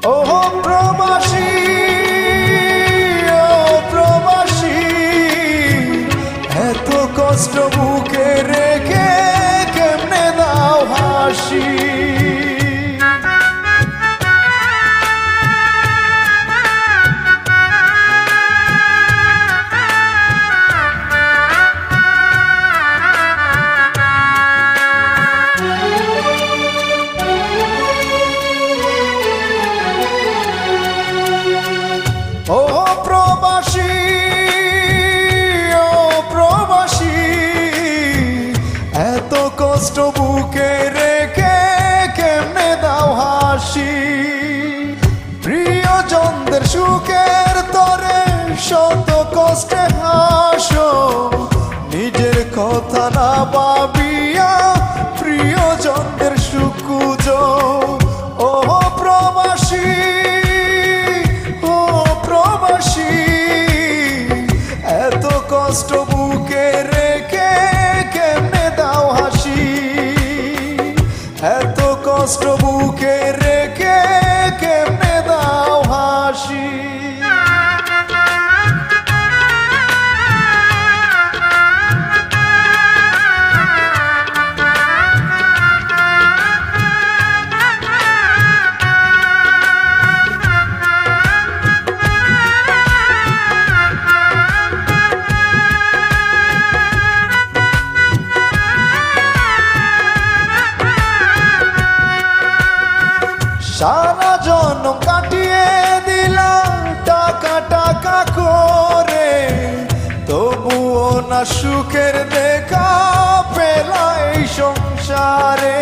ও প্রবাসী, ও প্রবাসী, এত কষ্ট বুকে রেখে কেমনে দাও হাসি। ও প্রবাসী, ও প্রবাসী, এত কষ্ট বুকে রেখে কেমনে দাও হাসি। প্রিয়জনদের সুখের তরে শত কষ্টে হাসো, নিজের কথা না ভাবিয়া প্রিয়জনদের সুখ খুঁজো। ও প্রবাসী, এত কষ্ট বুকে রেখে কেমনে দাও হাসি। এত কষ্ট বুকে রেখে কেমনে দাও হাসি। সারা জন্ম কাটিয়ে দিলাম টাকা টাকা করে, তবুও না সুখের দেখা পেলা এই সংসারে।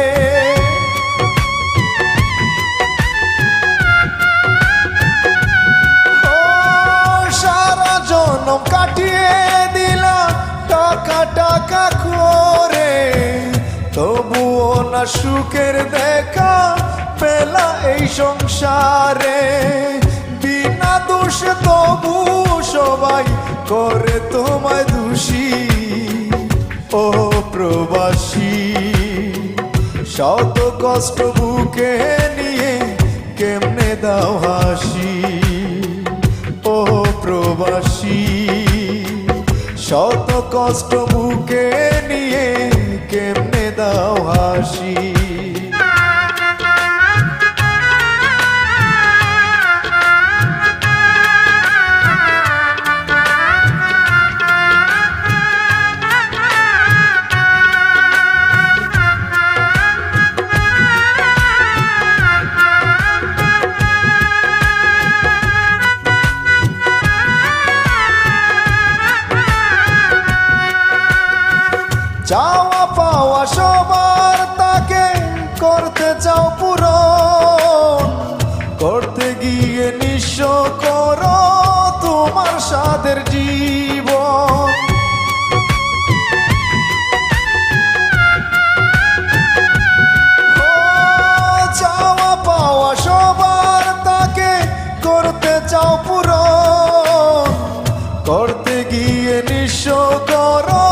সারা জন্ম কাটিয়ে দিলাম টাকা টাকা করে, তবুও না সুখের দেখা পেলা এই সংসারে। বিনা দোষে তবু সবাই করে তোমায় দোষী। ও প্রবাসী, শত কষ্ট বুকে নিয়ে কেমনে দাও হাসি। ও প্রবাসী, শত কষ্ট বুকে নিয়ে কেমনে দাও হাসি। চাওয়া পাওয়া সবার তাকে করতে চাও পূরণ, করতে গিয়ে নিঃস্ব করো তোমার সাধের জীবন। চাওয়া পাওয়া সবার তাকে করতে চাও পূরণ, করতে গিয়ে নিঃস্ব করো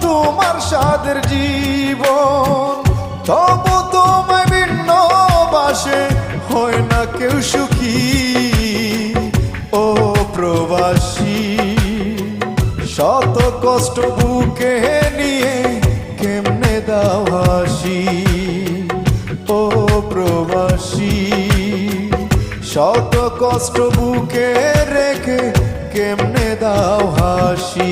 তোমার সাধের জীবন। তবু তোমায় ভিন্ন বাসে হয় না কেউ সুখী। ও প্রবাসী, শত কষ্ট বুকে নিয়ে কেমনে দাও হাসি। ও প্রবাসী, শত কষ্ট বুকে রেখে কেমনে দাও হাসি।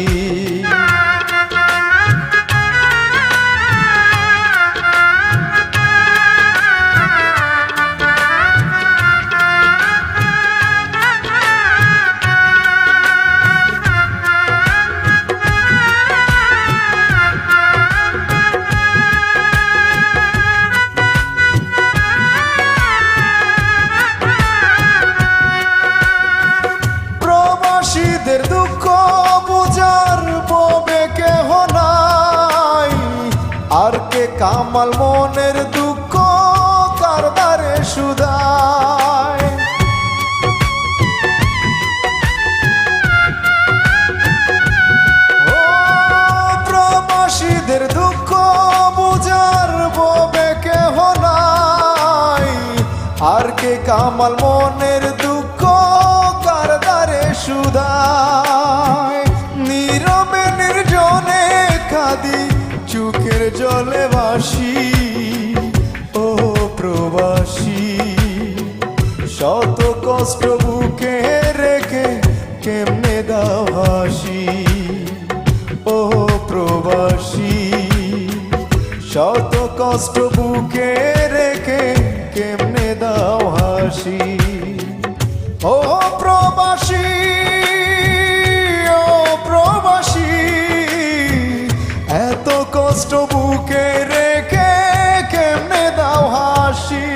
প্রবাসীদের দুঃখ বুঝার ববে কেহ নাই, আর কে কামাল মনের দুঃখ কারবারে সুদায়। প্রবাসীদের দুঃখ বুঝার ববে কেহ নাই, আর কে কামাল মনের দুঃখ কার দ্বারে সুধায় নীরবে নির্জনে কাঁদি চোখের জলে ভাসি ও প্রবাসী শত কষ্ট বুকে রেখে কেমনে দাও হাসি ও প্রবাসী শত কষ্ট বুকে রেখে কেমনে দাও হাসি ও প্রবাসী ও প্রবাসী এত কষ্ট বুকে রেখে কেমনে দাও হাসি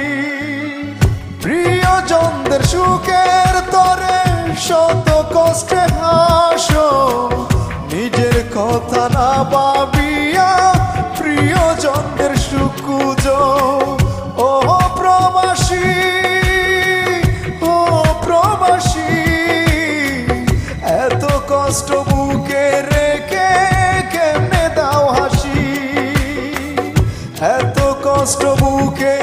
প্রিয়জনদের সুখের তরে শত কষ্টে হাসো নিজের কথা না ভাবিয়া প্রিয়জনদের সুখ খুঁজো ও প্রবাসী ও প্রবাসী এত কষ্ট বুকে রেখে কেমনে দাও হাসি এত কষ্ট বুকে